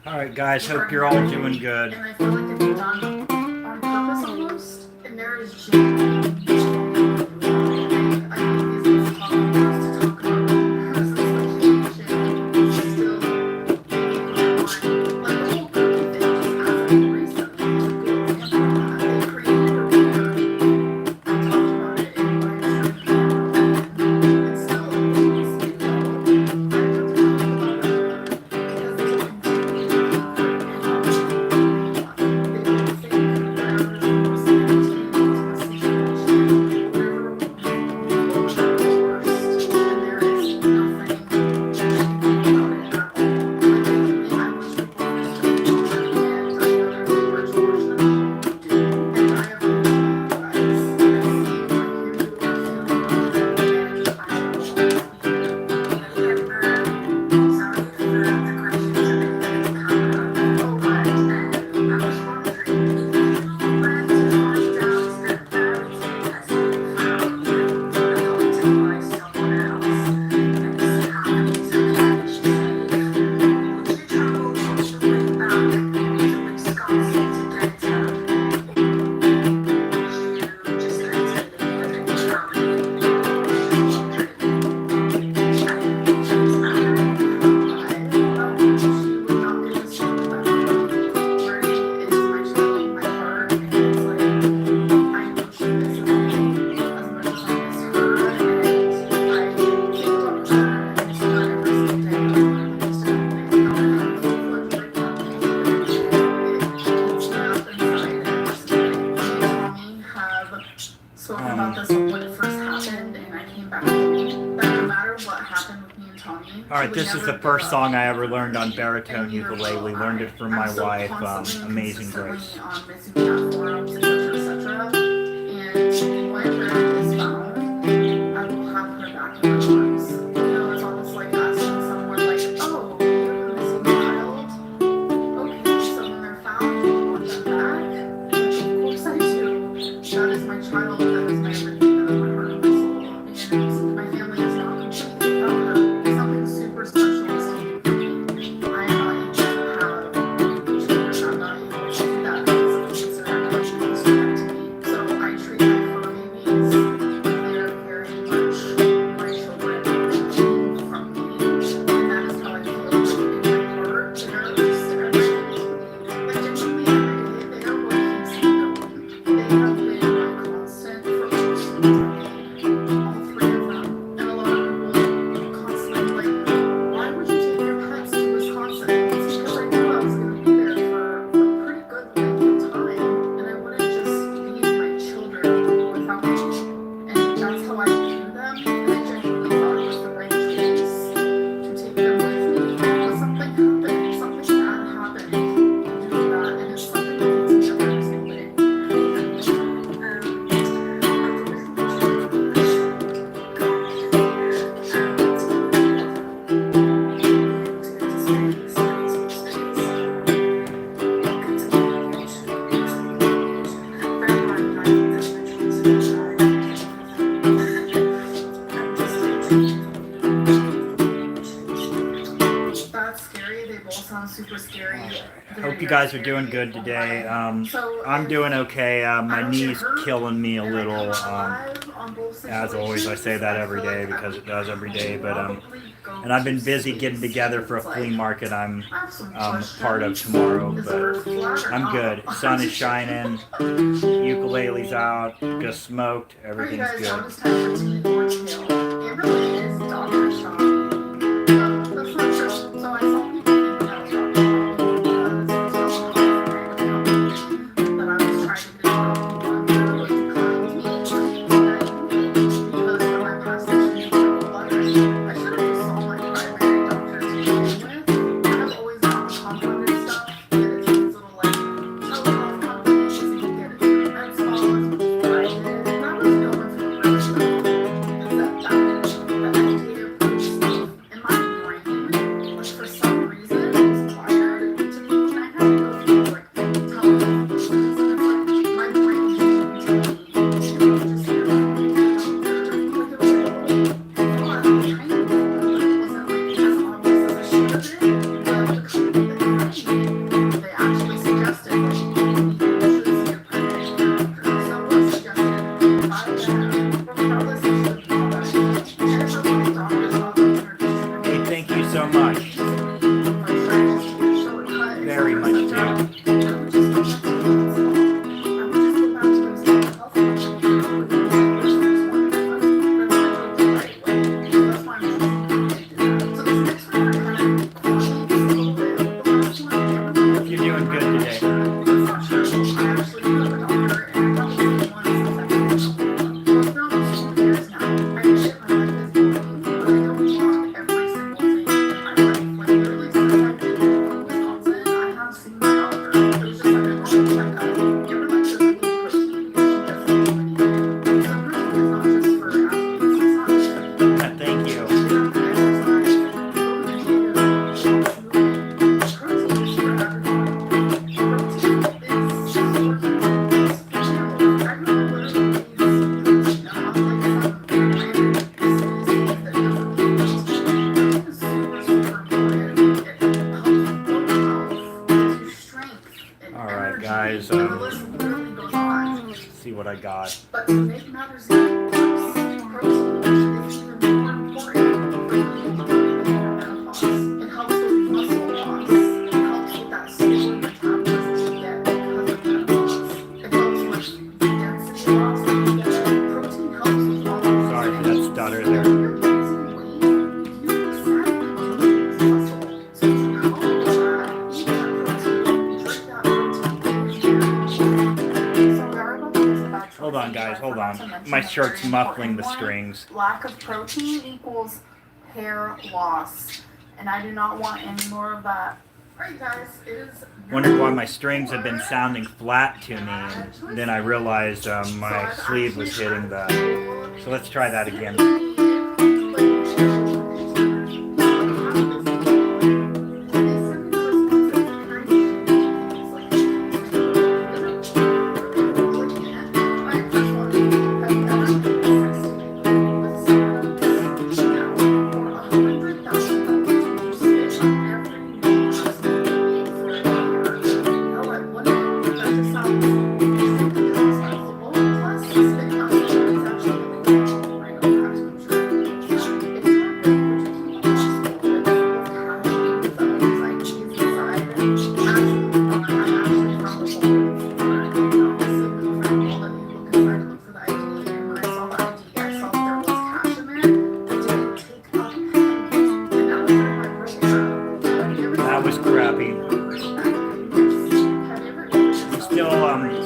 Alright guys, hope you're all doing good. And I feel like it's done on purpose almost, and there is genuine I think this is tough to talk about because it's like still like the whole group thing just hasn't recently. They created a video. I talked about it in my stream. It's still spoken about this when it first happened, and I came back home. That no matter what happened with me and Tommy. Alright, this is the first song I ever learned on baritone ukulele. Learned it from my wife, Amazing Grace. On missing cat forums, etc. And whenever it is found, I will have her back in my arms. You know, it's almost like asking someone like, oh, you have a missing child? Okay, so when they're found, you want them back? Of course I do. That is my child, that is my everything, that is my heart and my soul. And my family is not completely without her. Something super special is taken from me. I am not able to have children. I'm not able to do that because of the things that are emotionally connected to me. So I treat my fur babies very, Hope you guys are doing good today. I'm doing okay. My knee's killing me a little. As always, I say that every day because it does every day. But and I've been busy getting together for a flea market I'm part of tomorrow. But I'm good. Sun is shining. Ukulele's out. Just smoked. Everything's good. See what I got. But to make matters worse, protein is even more important for you during menopause. It helps with muscle loss. It helps with that slower metabolism you get because of menopause. It helps with density loss that you get. Protein helps with all of Sorry for that stutter there. When you're losing weight, you said protein is muscle. So to help with that, eat that protein, drink that protein. So there are Hold on, guys, hold on. My shirt's muffling the strings. Lack of protein equals hair loss. And I do not want any more of that. Alright guys, it is... Wondered why my strings have been sounding flat to me, and then I realized my sleeve was hitting the... So let's try that again.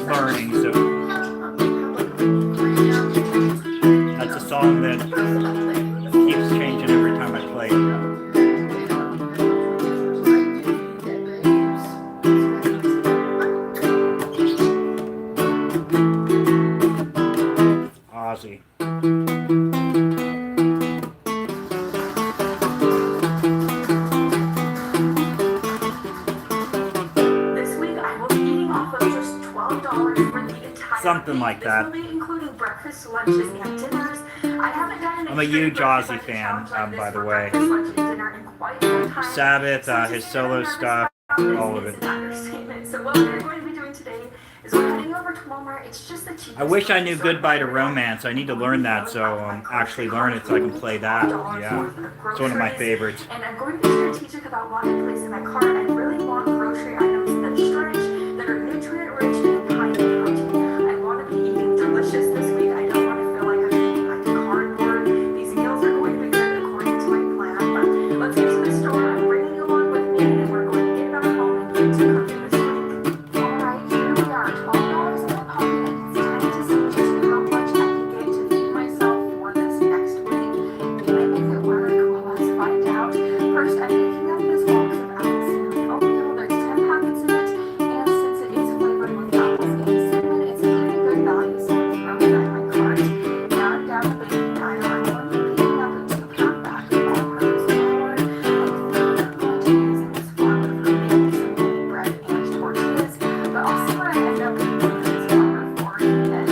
Learning, so that's a song that keeps changing every time I play it. Ozzy. Something like that. I'm a huge Ozzy fan, by the way. Sabbath, his solo stuff, all of it. Is an understatement. So what we're going to be doing today is we're heading over to Walmart. It's just the cheapest. I wish I knew Goodbye to Romance. I need to learn that, so actually learn it so I can play that. Yeah, it's one of my favorites. And I'm going to be strategic about what I place in my cart. I really want grocery items that stretch, that are nutrient rich and high in protein. I want to be eating delicious this week. I don't want to feel like I'm eating like cardboard. These meals are going to be good according to my plan. But let's get to the store. I'm bringing you along with me, and we're going to get back home and get to cooking this week. Alright, here we are, $12 in my pocket, and it's time to see just how much I can get to feed myself for this next week. Can I make it work? Well, let's find out. First, I'm picking up this box of apple cinnamon oatmeal. There's 10 packets in it, and since it is flavored with apples and cinnamon, it's a pretty good value, so I'm throwing that in my cart. Now I'm down the baking aisle. I'm going to be picking up a 2-pound bag of all-purpose flour. I'm going to be using this flour for making some mini bread and tortillas, but I'll see what I end up using this flour for in the end.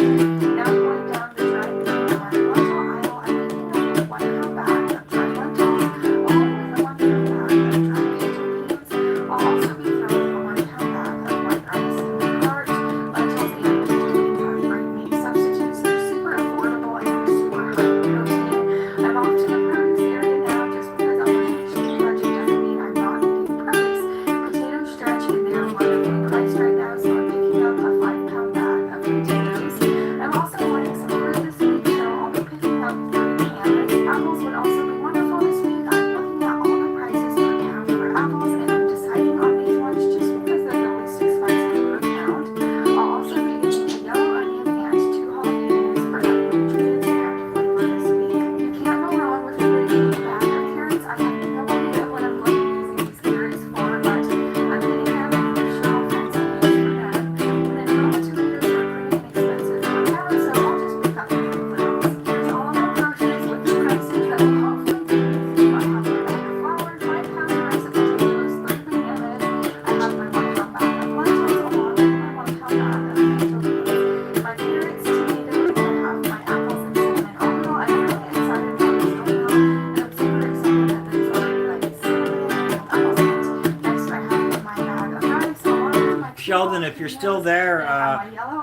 Now going down the dry bean and lentil aisle, I'm picking up a 1-pound bag of dry lentils, along with a 1-pound bag of dry pinto beans. I'll also be throwing a 1-pound bag of white rice in the cart. Lentils and pinto beans are great meat substitutes. They're super affordable and they're super high in protein. I'm off to the produce area now just because I'm on a cheap budget doesn't mean I'm not eating produce. Potatoes stretch and they're wonderfully priced right now, so I'm picking up a 5-pound bag of potatoes. I'm also wanting some fruit this week, so I'll be picking up fruit and apples would also be wonderful this week. I'm looking at all the prices per pound for apples and I'm deciding on these ones just because they're the least expensive per pound. I'll also be getting a yellow onion and 2 jalapenos for added nutrients and flavor this week. You can't go wrong with a good meat bag of carrots. I have no idea what I'm going to be using these carrots for, but I'm getting them and I'm sure I'll find some use for them. And then raw tomatoes are pretty inexpensive per pound, so I'll just pick up a few of those. Here's all of my groceries with the prices that will hopefully be easy. I have my bag of flour, 5 pounds of rice of potatoes, 3 bananas. I have my 1-pound bag of lentils along with my 1-pound bag of pinto beans, my carrots, tomatoes, and I have my apples and cinnamon oatmeal. I'm really excited about this oatmeal, and I'm super excited that there's already like cinnamon and apples in it. Next, I have my bag of rice along with my Sheldon, if you're still there,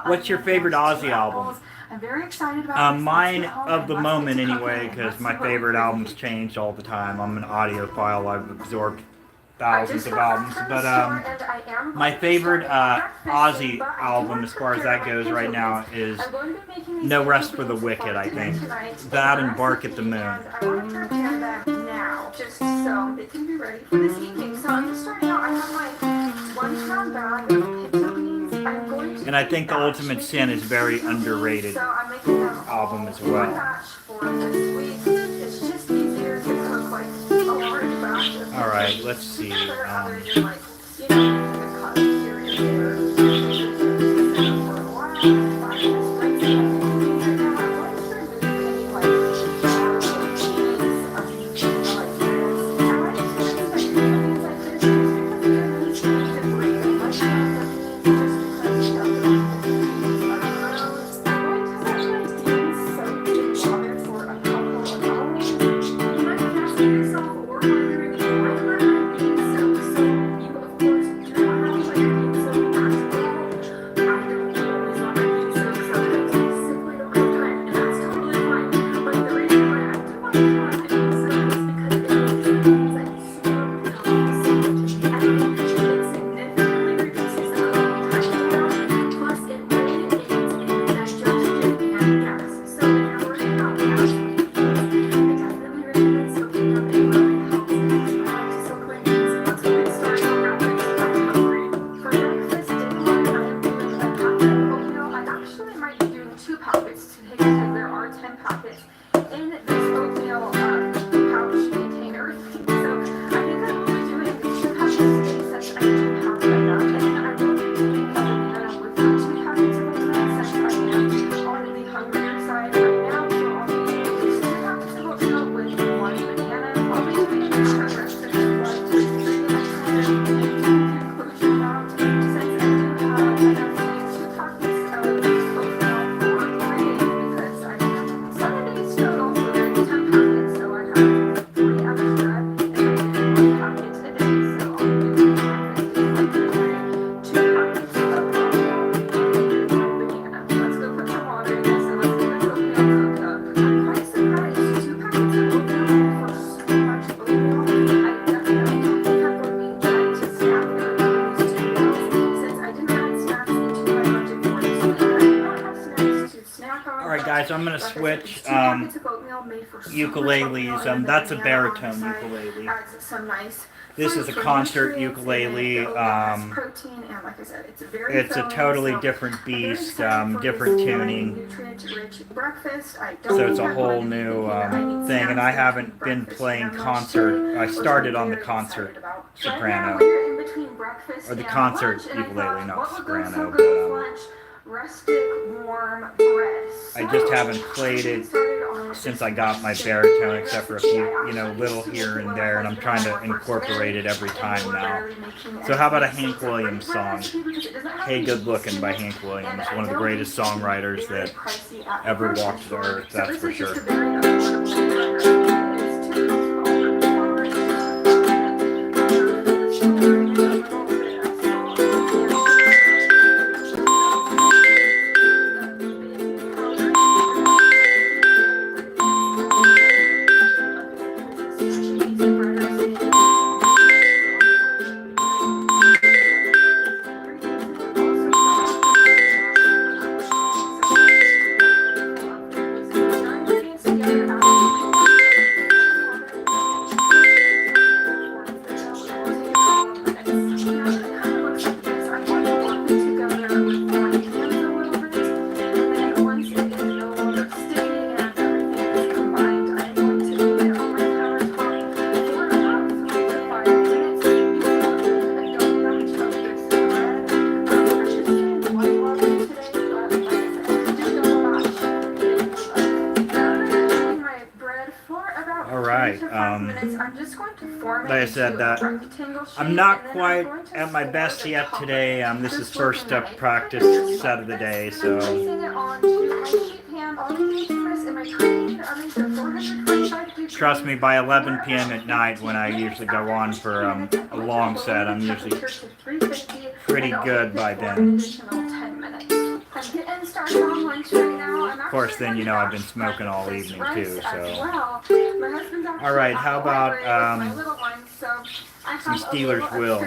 what's your favorite Ozzy album? I'm very excited about this. Mine Let's get home of and the let's moment get to anyway, cooking. because Let's my see what we favorite can albums do. change all the time. I'm an audiophile. I've absorbed I thousands just of got albums, back from the but store and I am my going to favorite start Ozzy breakfast, but I do album, want as to far as prepare that my goes right pinto now, beans. is I'm going to be making these No pinto Rest for the beans Wicked, I think. tonight. That It's and Bark at the recipe, Moon. and I want to prepare them now, just so they can be ready for this evening. So I'm just starting out. I have my 1-pound bag of pinto beans. I'm going to And I think The batch Ultimate making Sin is these very pinto beans, underrated so I'm making them album as all well. one batch for this week. It's just easier to cook like a large batch of All right, pinto let's beans see. together, other than like, you know, the cut here and there. For a while, I'm just rinsing my pinto beans right now. I'm going to remove any like cheese, like this. I like to rinse my pinto beans like this just because they're easy to break. I like to rinse the beans just because you know the beans are gross. I'm going to let my beans soak in water for a couple of hours. You might be asking yourself or wondering, why do I let my beans soak? So you I'm gonna switch Two packets of oatmeal made for super ukuleles. chocolate and That's a banana on the baritone side. ukulele. Adds some nice This fruit is a for concert nutrients, ukulele. and it has protein, and like I said, it's very It's a filling, totally so different I'm very beast, excited for different this tuning. nutrient-rich breakfast. I don't So it's a have whole one new either. I need thing, and I snacks in haven't between been breakfast playing and lunch concert. today, I which started I'm on the very concert excited about. Right soprano, now we're in between breakfast or the and concert lunch, and I ukulele, thought, not what would go so soprano. good But with lunch? Rustic warm bread. I just haven't played it since I got my baritone, except for a few, little here and there, and I'm trying to incorporate it every time now. So how about a Hank Williams song? Hey Good Lookin' by Hank Williams, one of the greatest songwriters that ever walked the earth, that's for sure. Like I said, I'm not quite at my best yet today. This is first up practice set of the day, so trust me, by 11 p.m. at night, when I usually go on for a long set, I'm usually pretty good by then. Of course, then I've been smoking all evening too, so. Alright, how about some Steelers Will?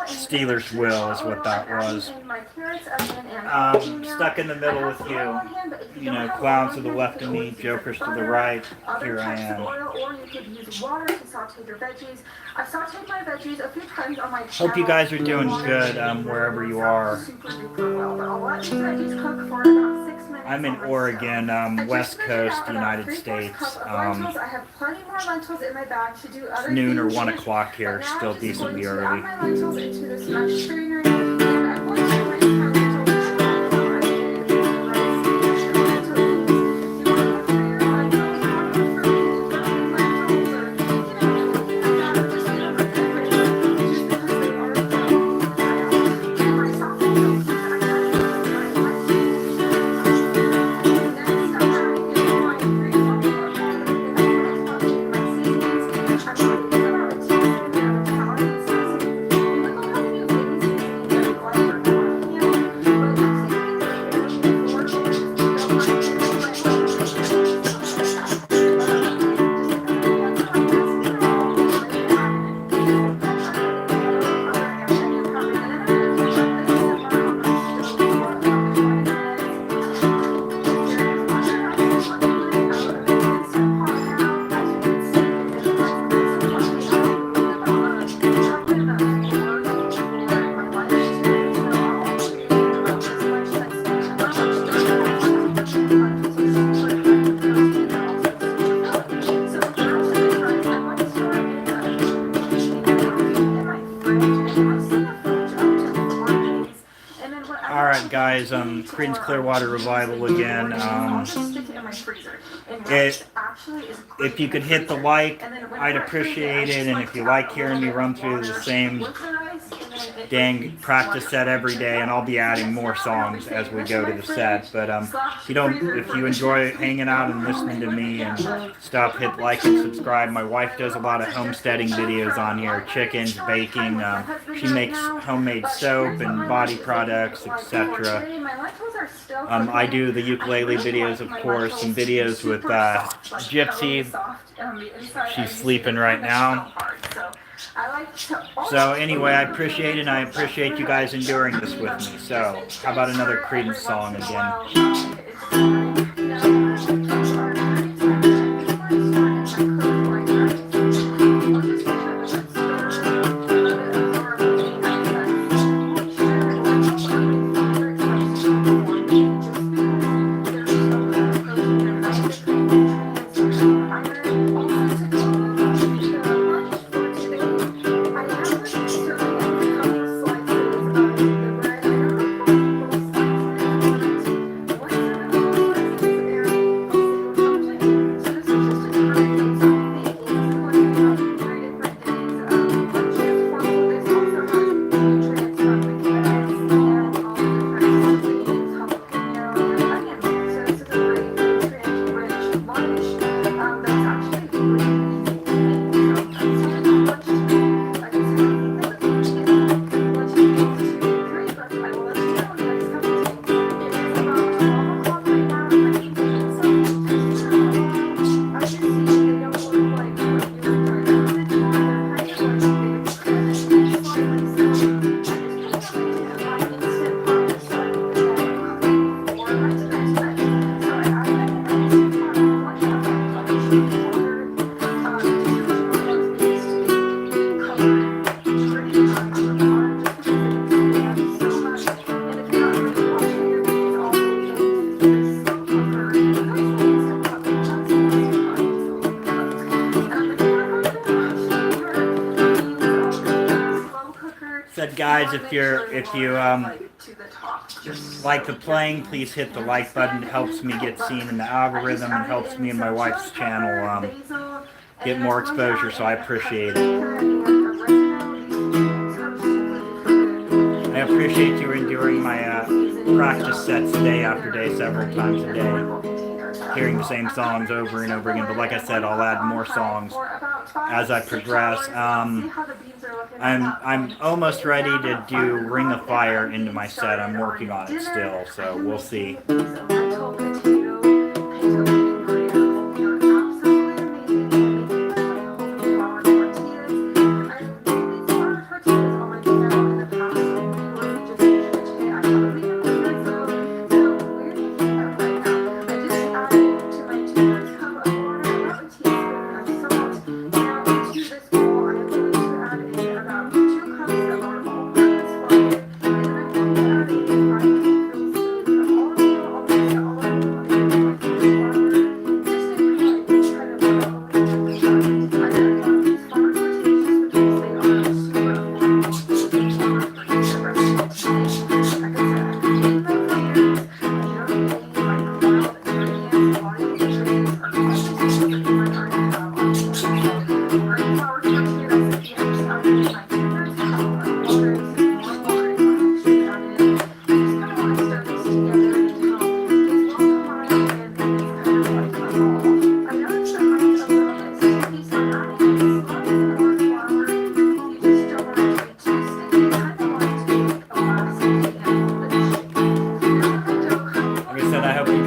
Steelers Will is what that was. Stuck in the middle with you. Clowns to the left of me, jokers to the right. Here I am. Or you could use water to saute your veggies. I've sauteed my veggies a few times on my channel. Hope you guys are doing good wherever you are. I'm in Oregon, West Coast, United States. It's noon or 1 o'clock here, still decently early. guys, Creedence Clearwater Revival again. If you could hit the like, I'd appreciate it. And if you like hearing me run through the same dang practice set every day, and I'll be adding more songs as we go to the set. But if you enjoy hanging out and listening to me and stuff, hit like and subscribe. My wife does a lot of homesteading videos on here, chickens, baking. She makes homemade soap and body products, etc. I do the ukulele videos, of course, and videos with Gypsy. She's sleeping right now. So anyway, I appreciate it, and I appreciate you guys enduring this with me. So how about another Creedence song again? Guys, if you like the playing, please hit the like button. It helps me get seen in the algorithm and helps me and my wife's channel get more exposure, so I appreciate it. I appreciate you enduring my practice sets day after day, several times a day, hearing the same songs over and over again. But like I said, I'll add more songs as I progress. I'm almost ready to do Ring of Fire into my set. I'm working on it still, so we'll see.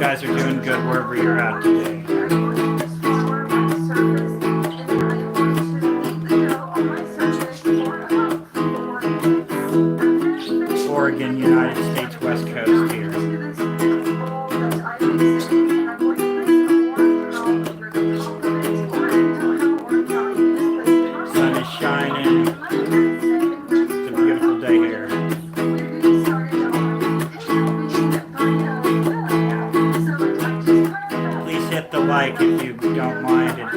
Are doing good wherever you're at today. Oregon, United States, West Coast here. Sun is shining. It's a beautiful day here. Like, if you don't mind, it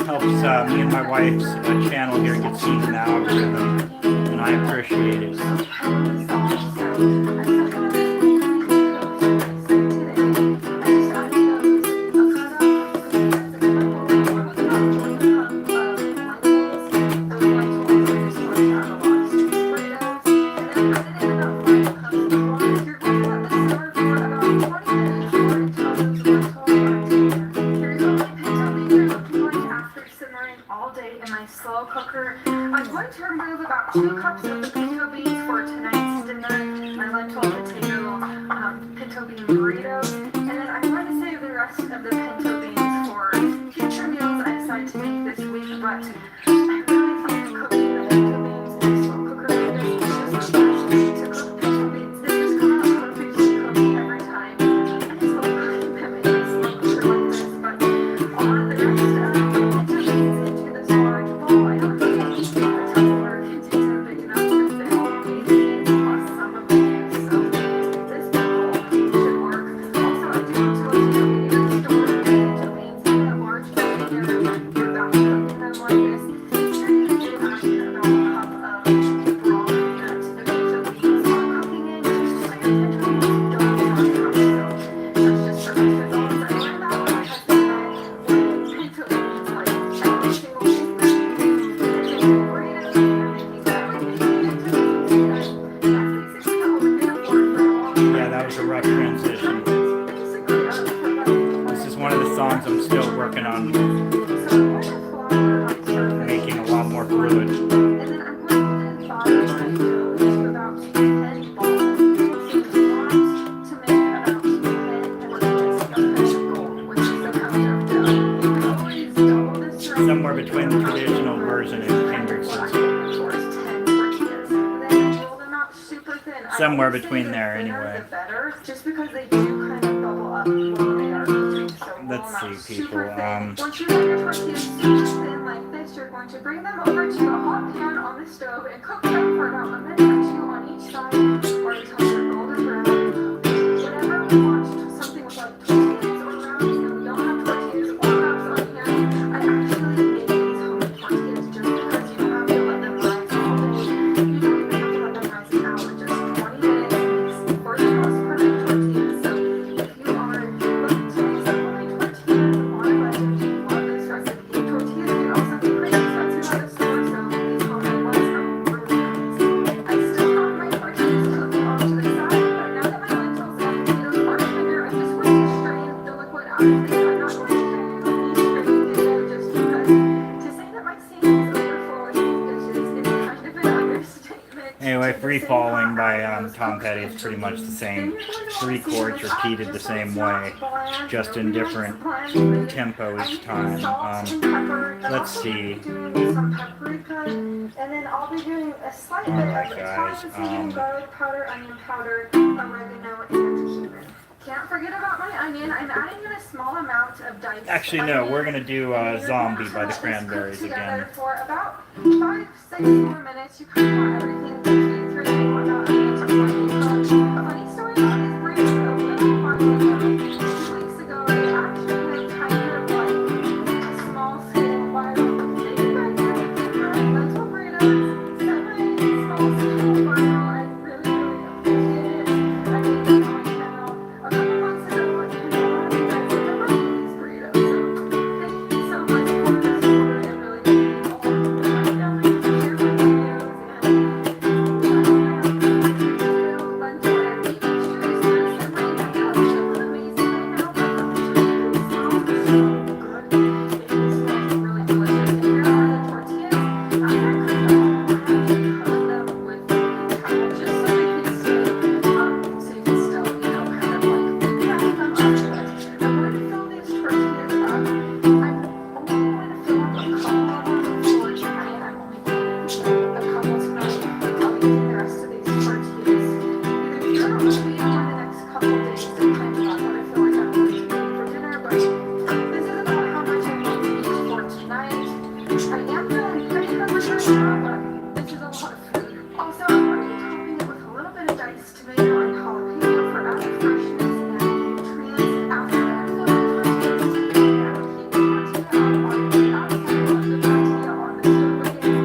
helps me and my wife's channel here get seen in the algorithm, and I appreciate it. 2 cups of the pinto beans for tonight's dinner, my lentil potato pinto bean burritos, and then I'm going to save the rest of the pinto beans for future meals I decide to make this week, but I really think cooking the pinto beans in a slow cooker like this is just the best way to cook pinto beans. They just come out perfectly cooked every time. I just hope I can make a slow cooker like this, but I'll add the rest of the pinto beans into this large bowl. I don't think I can keep a Tupperware container big enough to fit all of these beans plus some of the juice, so this bowl should work. Also, I do want to let you know when you store your pinto beans in a large container, you're about to cook them like this. Make sure you do add about a cup of the broth that the pinto beans are cooking in, just so your pinto beans don't get on top. So that's just for my results. I learned that when my husband and I were pinto beans like every single week. Making burritos, we were making everything pinto beans, and that's basically all we've been able to work for a long time. Yeah, that was a rough transition. This is one of the songs I'm still working on making a lot more fluid. And then I'm going to fire my dough to about 10 balls. So the want to make about 10 tortillas of gold, which is a pound of dough. You can always double this around. Somewhere between the traditional version and Hendrix's. Of course, 10 tortillas. Then roll them out super thin. Somewhere I would say between the there, thinner anyway. the better, just because they do kind of bubble up when they are cooking. So roll Let's them out see, super people, thin. Once you have your tortillas super thin like this, you're going to bring them over to a hot pan on the stove and cook them for about a minute or 2 on each side, or until they're golden brown. Whenever we want something with like tortillas or wraps, and we don't have tortillas or wraps on hand, I actually make these homemade tortillas just because you don't have to let them rise all day. You don't even have to let them rise an hour, just 20 minutes makes for the most perfect tortillas. So if you are looking to make some homemade tortillas on a budget, you love this recipe. Tortillas can also be pretty expensive at the store, so these homemade ones are really nice. I still have my tortillas cooking off to the side, but now that my lentils and potatoes are tender, I'm just going to strain the liquid out of this. I'm not going to carry on the straining video just because to say that my sink is overflowing with dishes is kind of an understatement. Anyway, Free Falling by Tom Petty is pretty much the same. 3 chords repeated the same way, just in different tempo each time. Let's see. Some paprika, and then I'll be doing a slight bit Alright, of guys, Italian seasoning, garlic powder, onion powder, oregano, and cumin. Can't forget about my onion. I'm adding in a small amount of diced Actually, no, onion. we're going to do You're Zombie gonna by the let this Cranberries cook together again. for about 5-6 more minutes. You kind of want everything to be through. You want that onion to slightly cook. A funny story about this burrito, a little fun video. 2 weeks ago, I actually made kind of like a small scale viral thing back there. Lentil burritos, semi-small scale viral. I really, really appreciate it. I made it on my channel a couple months ago, and a lot of you guys have been liking these burritos. So thank you so much for the support. It really means a lot. Down there to share my videos and lentil and meat mixture is just simmering. I know it looks amazing right now, but it smells so good. It smells really delicious. And here are the tortillas. After I cook them all, I actually cover them with towel just so they can stay, so you can still, kind of like wrap them up. But I'm going to fill these tortillas up. I'm only going to fill up a couple of them for tonight. I'm only going to do a couple tonight. I'll be eating the rest of these tortillas either here or maybe in the next couple of days, depending on what I feel like I'm going to eat for dinner. But this is about how much I'm going to eat for tonight. I am feeling pretty hungry right now, but this is a lot of food. Also, I'm going to be topping it with a little bit of diced tomato and jalapeno for added freshness and nutrients. After I fill the tortillas, I will keep the tortilla on the outside of the tortilla on the stove again.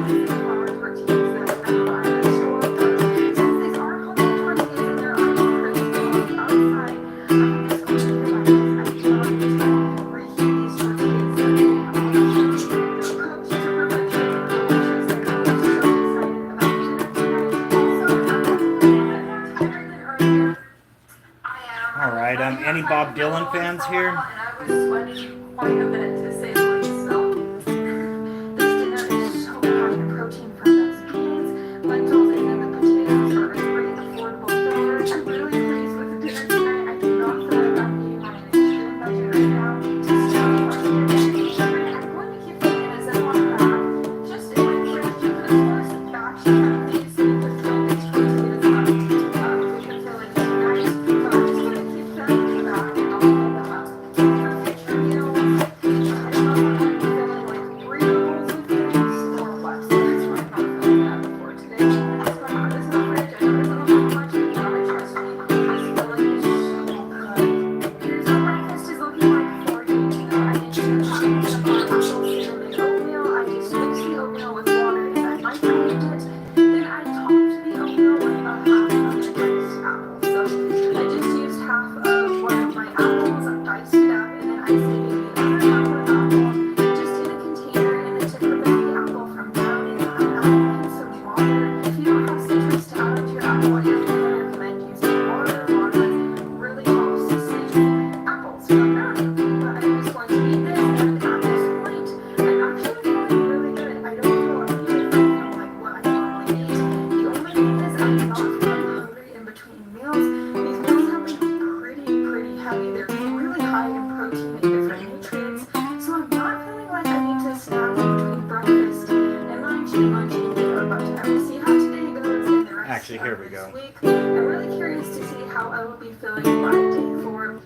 These flour tortillas that I buy at the store. But since these are homemade tortillas and they're already crispy on the outside, I'm just going to do my best. I love to reheat these tortillas so they are cooked super much and delicious. And I'm just so excited about dinner tonight. Also, I'm a little bit more tired than earlier. I am. Alright, any Bob Dylan fans here? And I was sweating quite a bit, to say the least. So this dinner is so high in protein for meals. These meals have been pretty heavy. They're really high in protein and different nutrients. So I'm not feeling like I need to snack between breakfast and lunch and dinner. But I will see how today goes and the rest Actually, here we of go. this week. I'm really curious to see how I will be feeling by day 4.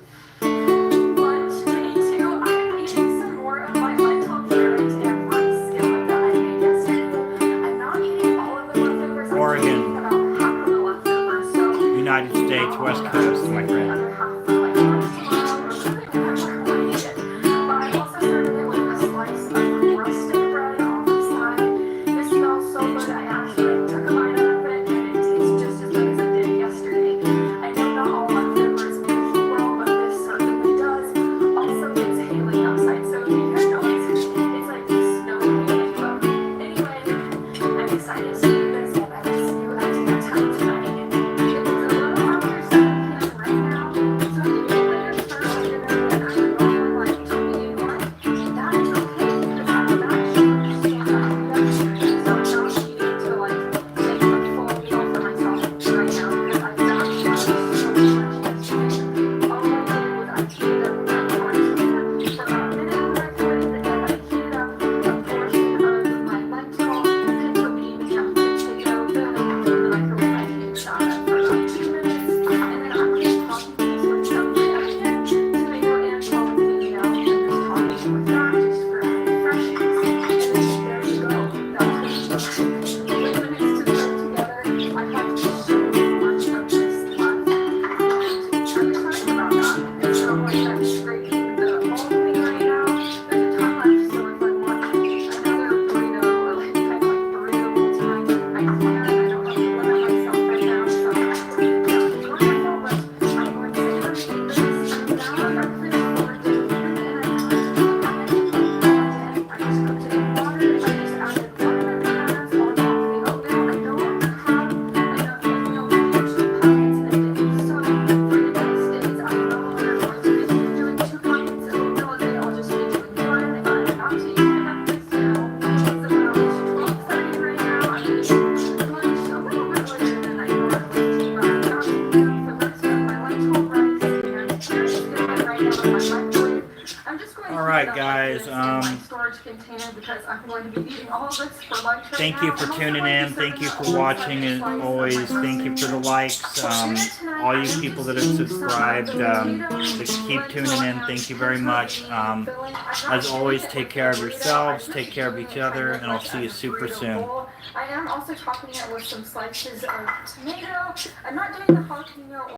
Lunch day 2, I'm eating some more of my lentil, carrot, and rice skillet that I made yesterday. I'm not eating all of the leftovers. I'm Oregon. eating about half of the leftovers. So United States, West Coast, my the friend. other half for like lunch tomorrow or something. I'm not sure what I need it. But I also started it with a slice of rustic bread on the side. This smells so good. I actually took a bite out of it and it tastes just as good as it did yesterday. I know not all leftovers make well, but this certainly does. Also, it's hailing outside, so if you hear noise, it's like snow hailing. But anyway, I'm excited to do this and I will see you at dinner time tonight. It is a little after 7 p.m. right now, so if you later start on dinner than I would normally like to be on, that is okay because I'm actually staying up yesterday, so I'm not needing to like make a full meal for myself right now because I actually ate so much yesterday. All I did was I heated up my tortilla for about a minute when I recorded, and then I heated up a portion of my lentil, pinto bean, and potato filling in the microwave. I heated that up for about 2 minutes, and then I was topping these with some onion, tomato, and jalapeno, and just topping with that just for added freshness. And then there you go. That's what it is. 20 minutes to cook together. I have so much of this left. I'm excited about that. It's not like I'm scraping the whole thing right now. There's a ton left, so if I want another burrito or like kind of like burrito time, I can. I don't have to limit myself right now, so yeah, it's wonderful. But I'm going to sit here and eat this, and now I'm finished for the day, and I just cooked it in water. I just added watermelon bananas on top of the oatmeal. I know I have enough oatmeal to do 2 packets a day, so for the next days, I'm no longer going to be doing 2 packets of oatmeal a day. I'll just be doing 1. I'm not taking breakfast now. It's about 12:30 right now. I'm eating lunch a little bit later than I normally do, but I'm not taking up the rest of my lentil rice and carrot skillet right now in my microwave. I'm just going to All right, heat it up guys, like this in my storage container because I'm going to be eating all of this for lunch right Thank now. you for I'm also tuning going to in. be Thank you serving for a watching, one-sided and slice of always my thank you for the likes. All you people that have subscribed, to keep tuning in, thank you very much. As always, take care of yourselves, take care of each other, and I'll see you super soon. I am also topping it with some slices of tomato. I'm not doing the jalapeno